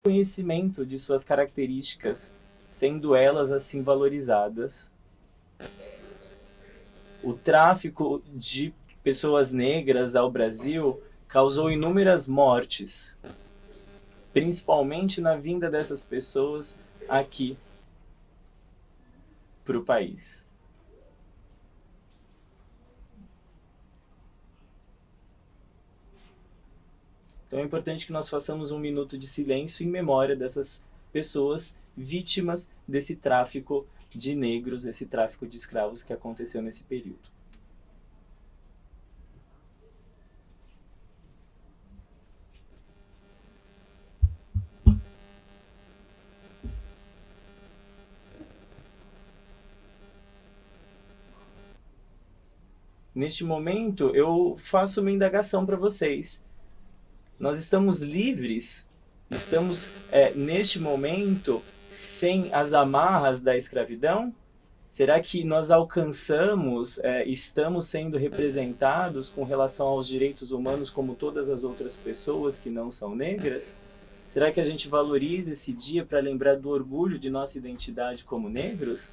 conhecimento de suas características, sendo elas assim valorizadas. O tráfico de pessoas negras ao Brasil causou inúmeras mortes, principalmente na vinda dessas pessoas aqui para o país. Então é importante que nós façamos um minuto de silêncio em memória dessas pessoas vítimas desse tráfico de negros, esse tráfico de escravos que aconteceu nesse período. Neste momento, eu faço uma indagação para vocês. Nós estamos livres? Estamos, neste momento, sem as amarras da escravidão? Será que nós alcançamos, estamos sendo representados com relação aos direitos humanos como todas as outras pessoas que não são negras? Será que a gente valoriza esse dia para lembrar do orgulho de nossa identidade como negros?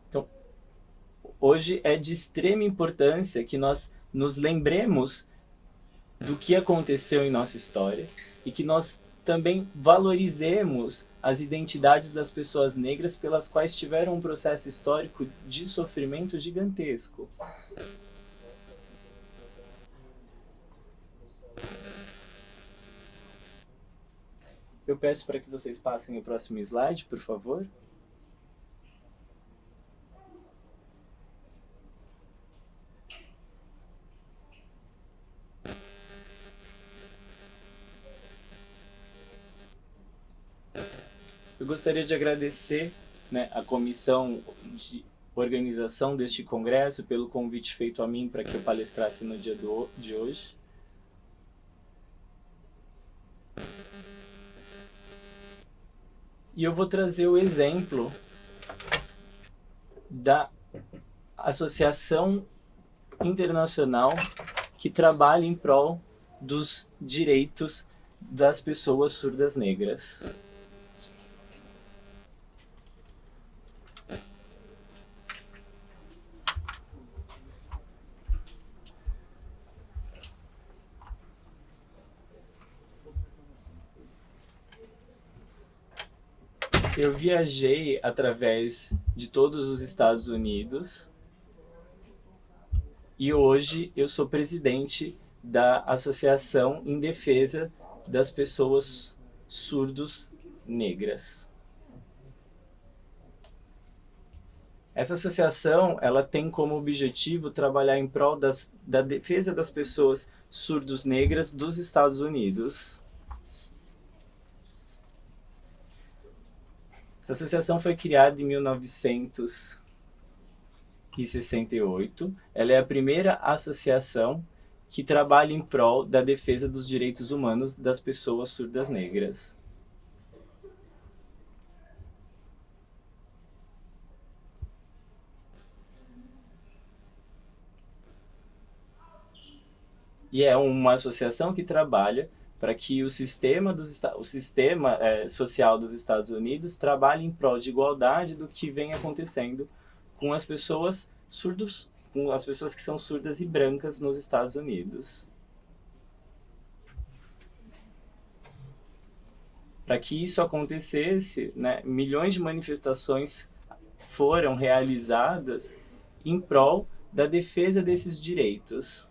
Então, hoje é de extrema importância que nós nos lembremos do que aconteceu em nossa história e que nós também valorizemos as identidades das pessoas negras pelas quais tiveram um processo histórico de sofrimento gigantesco. Eu peço para que vocês passem o próximo slide, por favor. Eu gostaria de agradecer, a comissão de organização deste congresso pelo convite feito a mim para que eu palestrasse no dia de hoje. E eu vou trazer o exemplo da Associação Internacional que trabalha em prol dos direitos das pessoas surdas negras. Eu viajei através de todos os Estados Unidos e hoje eu sou presidente da Associação em Defesa das Pessoas Surdos Negras. Essa associação ela tem como objetivo trabalhar em prol da defesa das pessoas surdos negras dos Estados Unidos. Essa associação foi criada em 1968. Ela é a primeira associação que trabalha em prol da defesa dos direitos humanos das pessoas surdas negras. E é uma associação que trabalha para que o sistema social dos Estados Unidos trabalhe em prol de igualdade do que vem acontecendo com as pessoas surdos, com as pessoas que são surdas e brancas nos Estados Unidos. Para que isso acontecesse, milhões de manifestações foram realizadas em prol da defesa desses direitos.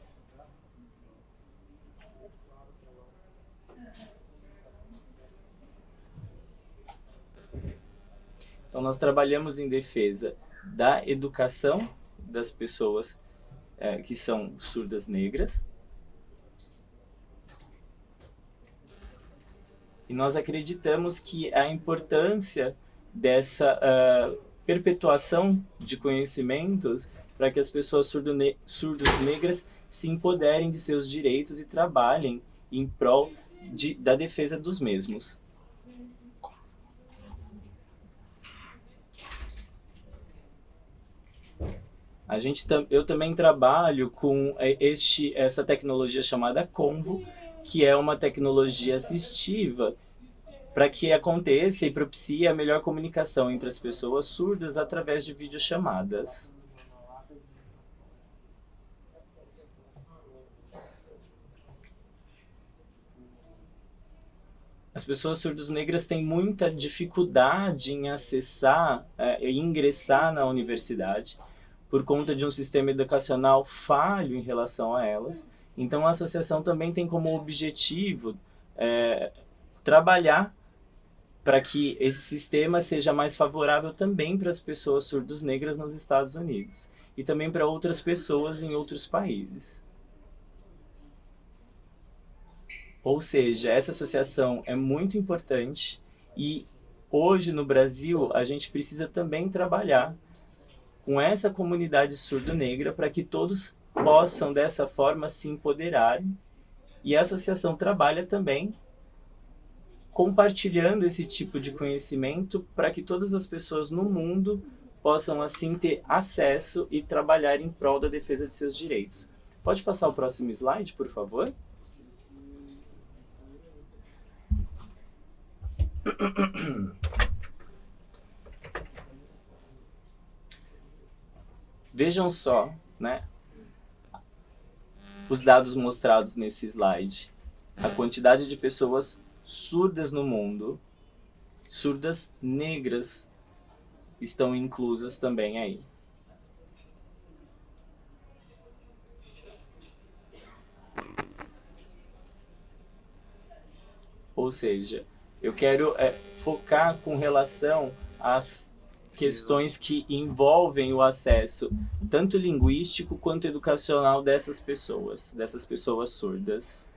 Então, nós trabalhamos em defesa da educação das pessoas que são surdas negras. E nós acreditamos que a importância dessa perpetuação de conhecimentos para que as pessoas surdas negras se empoderem de seus direitos e trabalhem em prol da defesa dos mesmos. Eu também trabalho com essa tecnologia chamada Convo, que é uma tecnologia assistiva para que aconteça e propicie a melhor comunicação entre as pessoas surdas através de videochamadas. As pessoas surdos-negras têm muita dificuldade em acessar e ingressar na universidade por conta de um sistema educacional falho em relação a elas. Então, a associação também tem como objetivo trabalhar para que esse sistema seja mais favorável também para as pessoas surdos-negras nos Estados Unidos e também para outras pessoas em outros países. Ou seja, essa associação é muito importante e hoje no Brasil a gente precisa também trabalhar com essa comunidade surdo-negra para que todos possam dessa forma se empoderarem. E a associação trabalha também compartilhando esse tipo de conhecimento para que todas as pessoas no mundo possam assim ter acesso e trabalhar em prol da defesa de seus direitos. Pode passar o próximo slide, por favor? Vejam só, né, os dados mostrados nesse slide. A quantidade de pessoas surdas no mundo, surdas negras estão inclusas também aí. Ou seja, eu quero focar com relação às questões que envolvem o acesso tanto linguístico quanto educacional dessas pessoas surdas.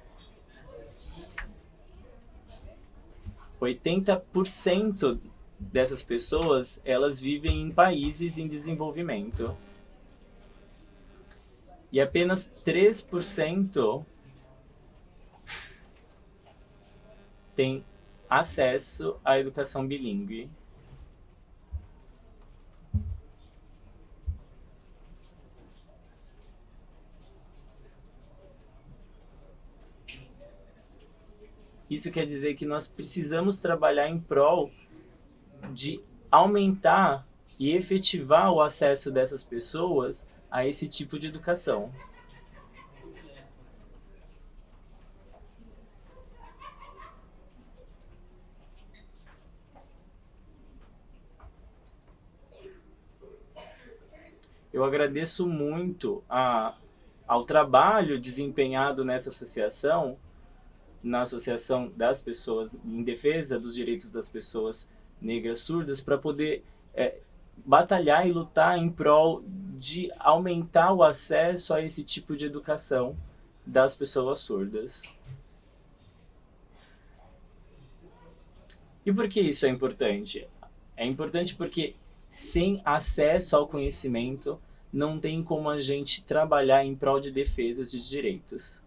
80% dessas pessoas, elas vivem em países em desenvolvimento. E apenas 3% tem acesso à educação bilíngue. Isso quer dizer que nós precisamos trabalhar em prol de aumentar e efetivar o acesso dessas pessoas a esse tipo de educação. Eu agradeço muito ao trabalho desempenhado nessa associação, na Associação das Pessoas em Defesa dos Direitos das Pessoas Negras Surdas, para poder batalhar e lutar em prol de aumentar o acesso a esse tipo de educação das pessoas surdas. E por que isso é importante? É importante porque sem acesso ao conhecimento não tem como a gente trabalhar em prol de defesas de direitos.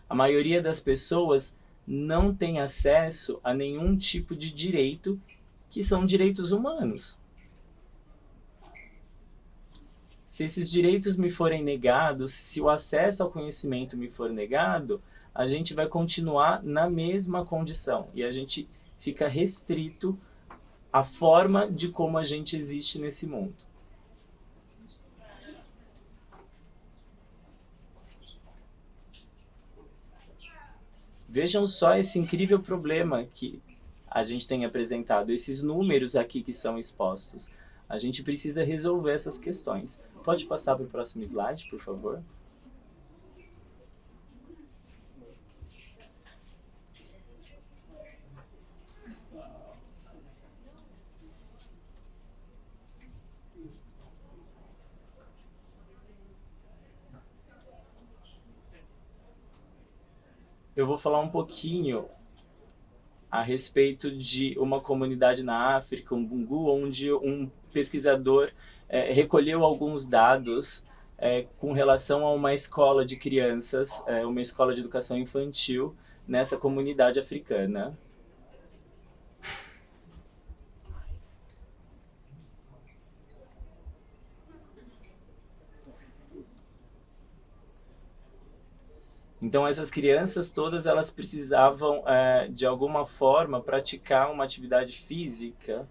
A maioria das pessoas não tem acesso a nenhum tipo de direito que são direitos humanos. Se esses direitos me forem negados, se o acesso ao conhecimento me for negado, a gente vai continuar na mesma condição e a gente fica restrito à forma de como a gente existe nesse mundo. Vejam só esse incrível problema que a gente tem apresentado, esses números aqui que são expostos. A gente precisa resolver essas questões. Pode passar para o próximo slide, por favor? Eu vou falar um pouquinho a respeito de uma comunidade na África, um Bungu, onde um pesquisador recolheu alguns dados com relação a uma escola de crianças, uma escola de educação infantil nessa comunidade africana. Então essas crianças todas elas precisavam de alguma forma praticar uma atividade física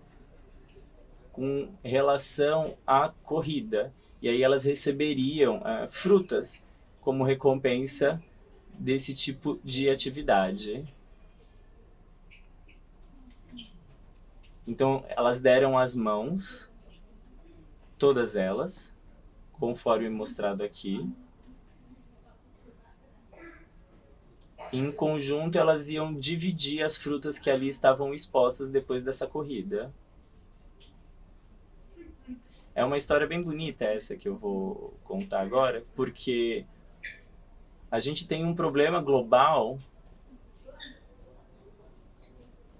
com relação à corrida. E aí elas receberiam frutas como recompensa desse tipo de atividade. Então elas deram as mãos, todas elas, conforme mostrado aqui. Em conjunto, elas iam dividir as frutas que ali estavam expostas depois dessa corrida. É uma história bem bonita essa que eu vou contar agora, porque a gente tem um problema global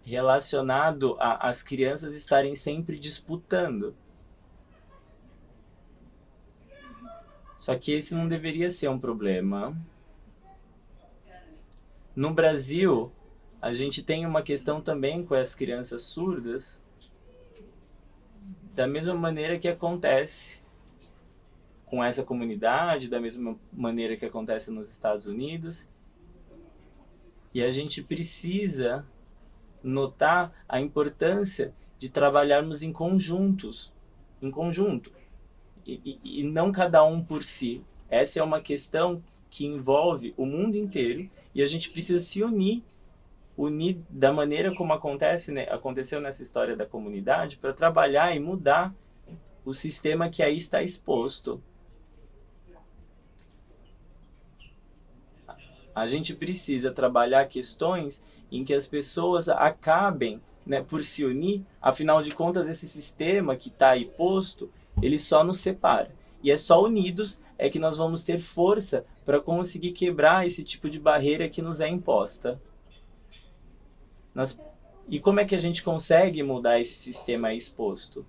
relacionado às crianças estarem sempre disputando. Só que esse não deveria ser um problema. No Brasil, a gente tem uma questão também com as crianças surdas, da mesma maneira que acontece com essa comunidade, da mesma maneira que acontece nos Estados Unidos. E a gente precisa notar a importância de trabalharmos em conjunto, e não cada um por si. Essa é uma questão que envolve o mundo inteiro e a gente precisa se unir da maneira como aconteceu nessa história da comunidade, para trabalhar e mudar o sistema que aí está exposto. A gente precisa trabalhar questões em que as pessoas acabem por se unir. Afinal de contas, esse sistema que está aí posto, ele só nos separa. E é só unidos que nós vamos ter força para conseguir quebrar esse tipo de barreira que nos é imposta. E como é que a gente consegue mudar esse sistema exposto?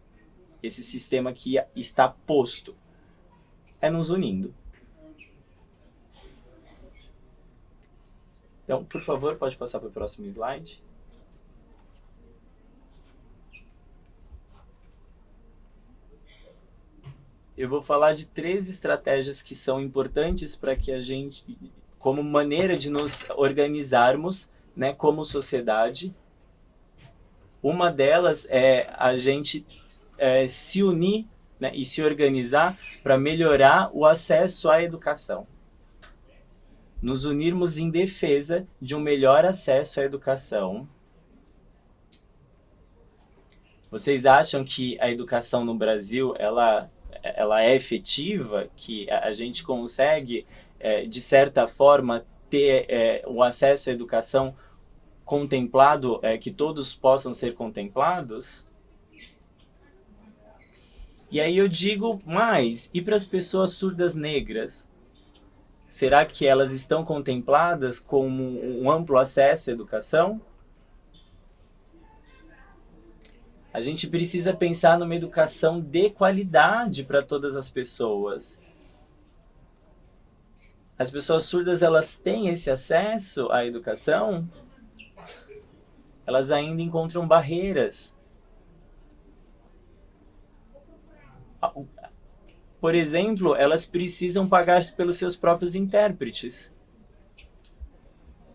Esse sistema que está posto? É nos unindo. Então, por favor, pode passar para o próximo slide. Eu vou falar de 3 estratégias que são importantes para que a gente, como maneira de nos organizarmos, como sociedade. Uma delas é a gente se unir e se organizar para melhorar o acesso à educação. Nos unirmos em defesa de um melhor acesso à educação. Vocês acham que a educação no Brasil ela é efetiva? Que a gente consegue, de certa forma, ter o acesso à educação contemplado, que todos possam ser contemplados? E aí eu digo mais, e para as pessoas surdas negras? Será que elas estão contempladas com um amplo acesso à educação? A gente precisa pensar numa educação de qualidade para todas as pessoas. As pessoas surdas, elas têm esse acesso à educação? Elas ainda encontram barreiras. Por exemplo, elas precisam pagar pelos seus próprios intérpretes.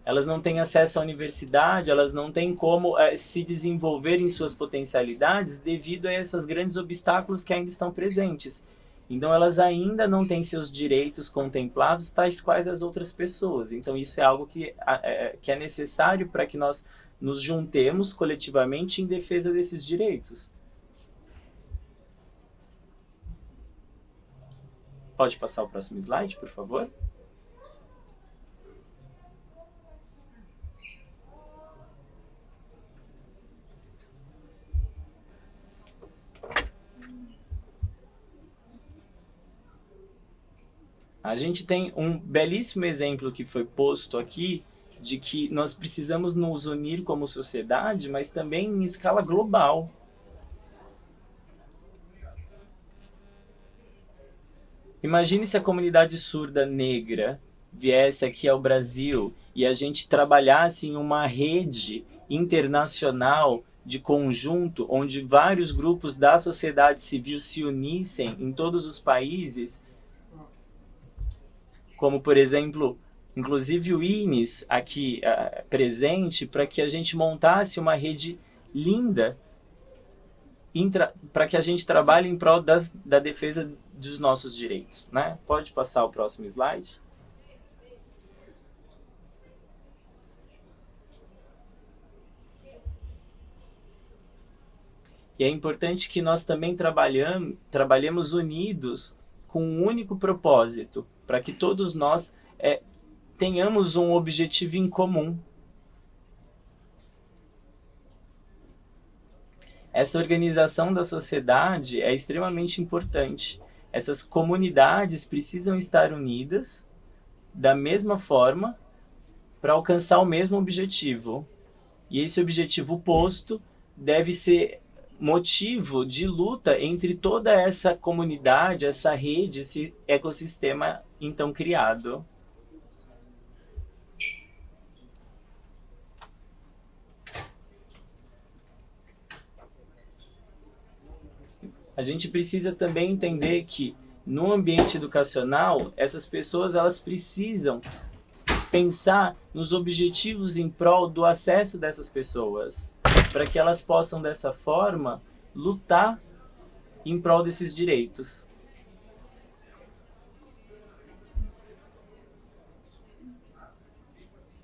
Elas não têm acesso à universidade, elas não têm como se desenvolver em suas potencialidades devido a esses grandes obstáculos que ainda estão presentes. Então elas ainda não têm seus direitos contemplados, tais quais as outras pessoas. Então isso é algo que é necessário para que nós nos juntemos coletivamente em defesa desses direitos. Pode passar o próximo slide, por favor? A gente tem um belíssimo exemplo que foi posto aqui de que nós precisamos nos unir como sociedade, mas também em escala global. Imagine se a comunidade surda negra viesse aqui ao Brasil e a gente trabalhasse em uma rede internacional de conjunto, onde vários grupos da sociedade civil se unissem em todos os países, como, por exemplo, inclusive o Ines aqui presente, para que a gente montasse uma rede linda para que a gente trabalhe em prol da defesa dos nossos direitos, né? Pode passar o próximo slide. E é importante que nós também trabalhemos unidos com um único propósito, para que todos nós tenhamos um objetivo em comum. Essa organização da sociedade é extremamente importante. Essas comunidades precisam estar unidas da mesma forma para alcançar o mesmo objetivo. E esse objetivo posto deve ser motivo de luta entre toda essa comunidade, essa rede, esse ecossistema então criado. A gente precisa também entender que no ambiente educacional, essas pessoas elas precisam pensar nos objetivos em prol do acesso dessas pessoas, para que elas possam dessa forma lutar em prol desses direitos.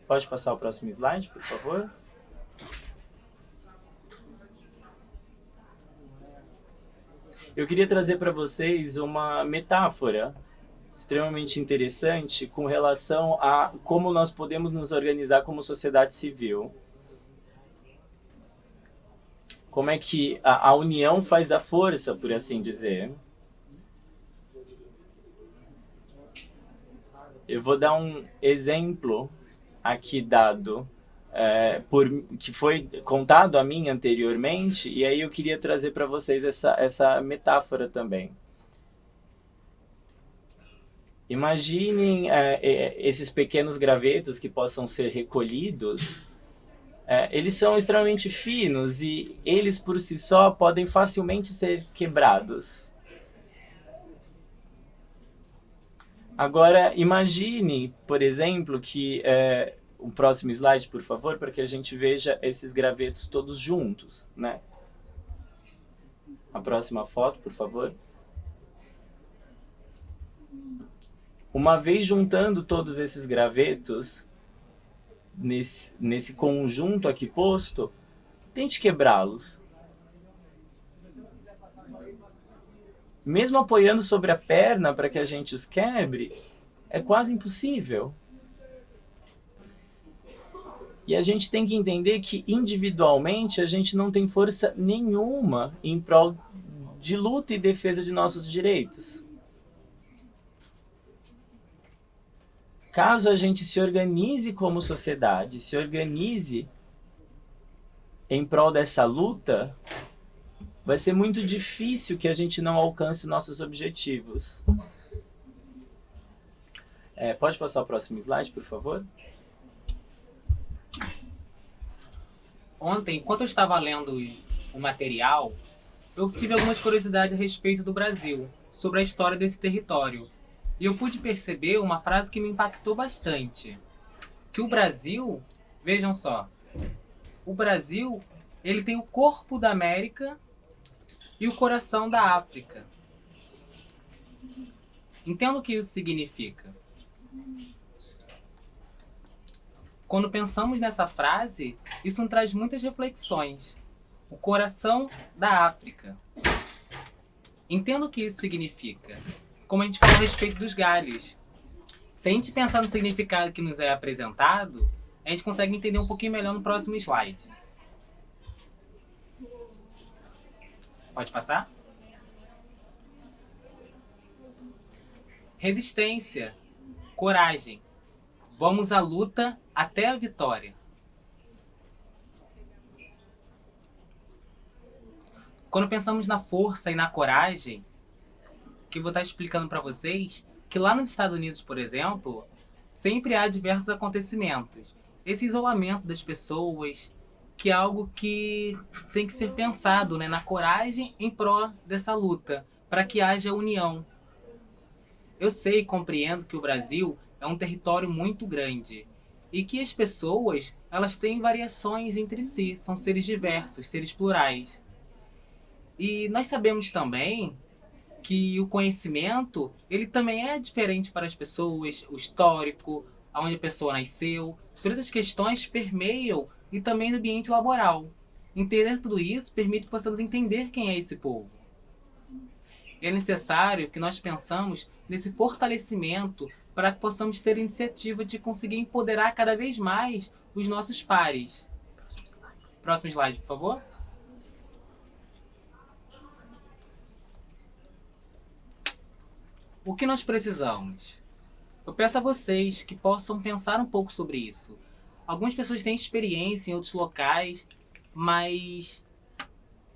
Pode passar o próximo slide, por favor? Eu queria trazer para vocês uma metáfora extremamente interessante com relação a como nós podemos nos organizar como sociedade civil. Como é que a união faz a força, por assim dizer. Eu vou dar um exemplo aqui dado, que foi contado a mim anteriormente, e aí eu queria trazer para vocês essa metáfora também. Imaginem esses pequenos gravetos que possam ser recolhidos. Eles são extremamente finos e eles por si só podem facilmente ser quebrados. Agora, imagine, por exemplo, que o próximo slide, por favor, para que a gente veja esses gravetos todos juntos, né? A próxima foto, por favor. Uma vez juntando todos esses gravetos nesse conjunto aqui posto, tente quebrá-los. Mesmo apoiando sobre a perna para que a gente os quebre, é quase impossível. E a gente tem que entender que individualmente a gente não tem força nenhuma em prol de luta e defesa de nossos direitos. Caso a gente se organize como sociedade, se organize em prol dessa luta, vai ser muito difícil que a gente não alcance nossos objetivos. Pode passar o próximo slide, por favor? Ontem, enquanto eu estava lendo o material, eu tive algumas curiosidades a respeito do Brasil, sobre a história desse território. E eu pude perceber uma frase que me impactou bastante. Que o Brasil, vejam só, o Brasil, ele tem o corpo da América e o coração da África. Entenda o que isso significa. Quando pensamos nessa frase, isso nos traz muitas reflexões. O coração da África. Entenda o que isso significa. Como a gente falou a respeito dos galhos. Se a gente pensar no significado que nos é apresentado, a gente consegue entender um pouquinho melhor no próximo slide. Pode passar? Resistência, coragem. Vamos à luta até a vitória. Quando pensamos na força e na coragem, que eu vou estar explicando para vocês, que lá nos Estados Unidos, por exemplo, sempre há diversos acontecimentos. Esse isolamento das pessoas, que é algo que tem que ser pensado, né, na coragem em prol dessa luta, para que haja união. Eu sei e compreendo que o Brasil é um território muito grande e que as pessoas, elas têm variações entre si, são seres diversos, seres plurais. E nós sabemos também que o conhecimento, ele também é diferente para as pessoas, o histórico, aonde a pessoa nasceu, todas essas questões permeiam e também no ambiente laboral. Entender tudo isso permite que possamos entender quem é esse povo. É necessário que nós pensamos nesse fortalecimento para que possamos ter a iniciativa de conseguir empoderar cada vez mais os nossos pares. Próximo slide, por favor. O que nós precisamos? Eu peço a vocês que possam pensar um pouco sobre isso. Algumas pessoas têm experiência em outros locais, mas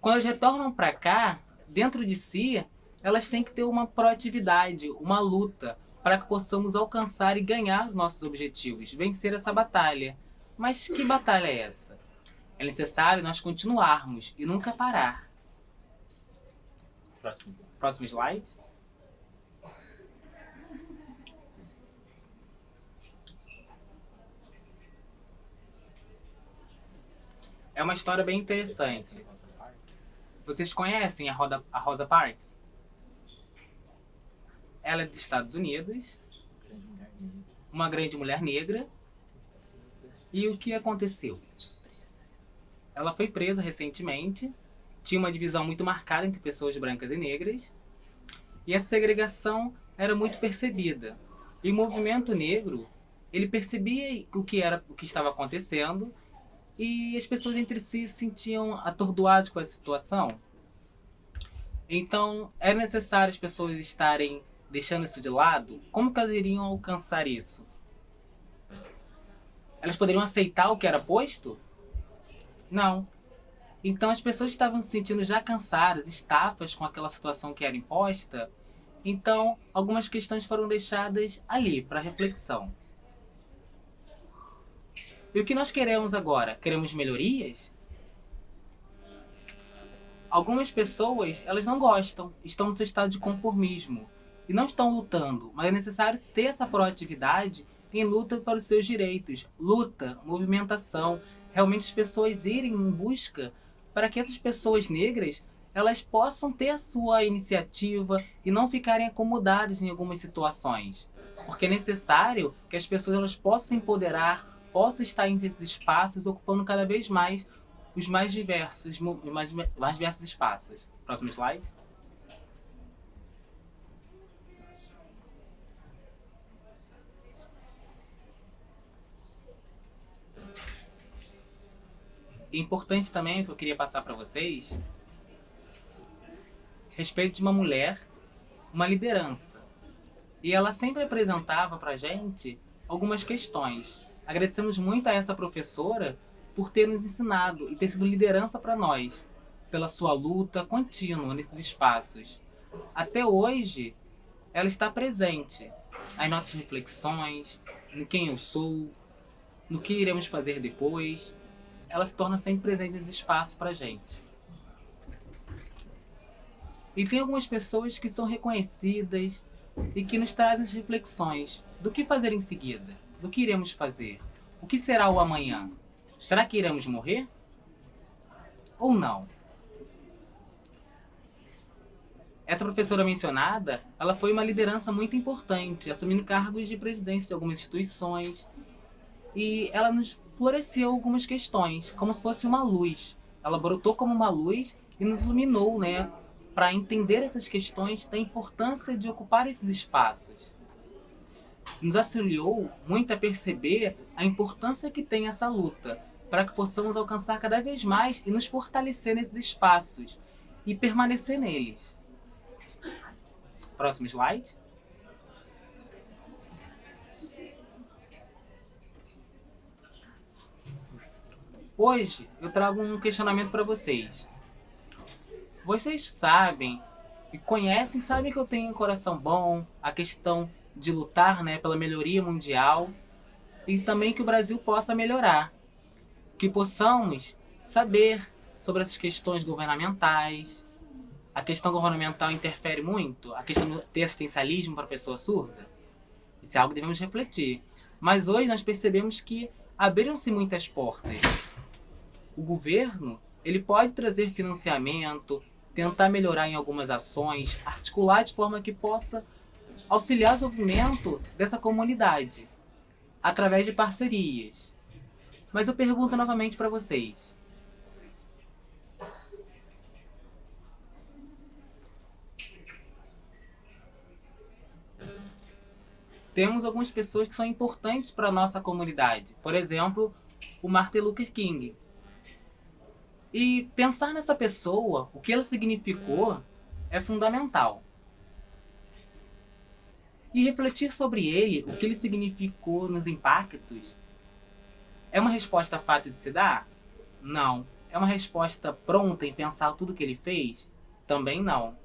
quando elas retornam para cá, dentro de si, elas têm que ter uma proatividade, uma luta, para que possamos alcançar e ganhar nossos objetivos, vencer essa batalha. Mas que batalha é essa? É necessário nós continuarmos e nunca parar. Próximo slide. É uma história bem interessante. Vocês conhecem a Rosa Parks? Ela é dos Estados Unidos, uma grande mulher negra. E o que aconteceu? Ela foi presa recentemente, tinha uma divisão muito marcada entre pessoas brancas e negras, e essa segregação era muito percebida. E o movimento negro, ele percebia o que estava acontecendo, e as pessoas entre si se sentiam atordoadas com essa situação. Então, era necessário as pessoas estarem deixando isso de lado. Como que elas iriam alcançar isso? Elas poderiam aceitar o que era posto? Não. Então, as pessoas estavam se sentindo já cansadas, estafas com aquela situação que era imposta. Então, algumas questões foram deixadas ali para reflexão. E o que nós queremos agora? Queremos melhorias? Algumas pessoas, elas não gostam, estão no seu estado de conformismo e não estão lutando, mas é necessário ter essa proatividade em luta para os seus direitos. Luta, movimentação, realmente as pessoas irem em busca para que essas pessoas negras, elas possam ter a sua iniciativa e não ficarem acomodadas em algumas situações. Porque é necessário que as pessoas elas possam se empoderar, possam estar em esses espaços, ocupando cada vez mais os mais diversos espaços. Próximo slide. Importante também que eu queria passar para vocês a respeito de uma mulher, uma liderança. E ela sempre apresentava para a gente algumas questões. Agradecemos muito a essa professora por ter nos ensinado e ter sido liderança para nós, pela sua luta contínua nesses espaços. Até hoje, ela está presente nas nossas reflexões, em quem eu sou, no que iremos fazer depois. Ela se torna sempre presente nesse espaço para a gente. E tem algumas pessoas que são reconhecidas e que nos trazem as reflexões do que fazer em seguida, do que iremos fazer, o que será o amanhã. Será que iremos morrer? Ou não? Essa professora mencionada, ela foi uma liderança muito importante, assumindo cargos de presidência de algumas instituições. E ela nos floresceu algumas questões, como se fosse uma luz. Ela brotou como uma luz e nos iluminou, né, para entender essas questões da importância de ocupar esses espaços. Nos auxiliou muito a perceber a importância que tem essa luta, para que possamos alcançar cada vez mais e nos fortalecer nesses espaços e permanecer neles. Próximo slide. Hoje eu trago um questionamento para vocês. Vocês sabem e conhecem, sabem que eu tenho um coração bom, a questão de lutar, né, pela melhoria mundial e também que o Brasil possa melhorar. Que possamos saber sobre essas questões governamentais. A questão governamental interfere muito? A questão de ter assistencialismo para a pessoa surda? Isso é algo que devemos refletir. Mas hoje nós percebemos que abriram-se muitas portas. O governo, ele pode trazer financiamento, tentar melhorar em algumas ações, articular de forma que possa auxiliar o desenvolvimento dessa comunidade, através de parcerias. Mas eu pergunto novamente para vocês. Temos algumas pessoas que são importantes para a nossa comunidade. Por exemplo, o Martin Luther King. E pensar nessa pessoa, o que ela significou, é fundamental. E refletir sobre ele, o que ele significou nos impactos, é uma resposta fácil de se dar? Não. É uma resposta pronta em pensar tudo que ele fez? Também não.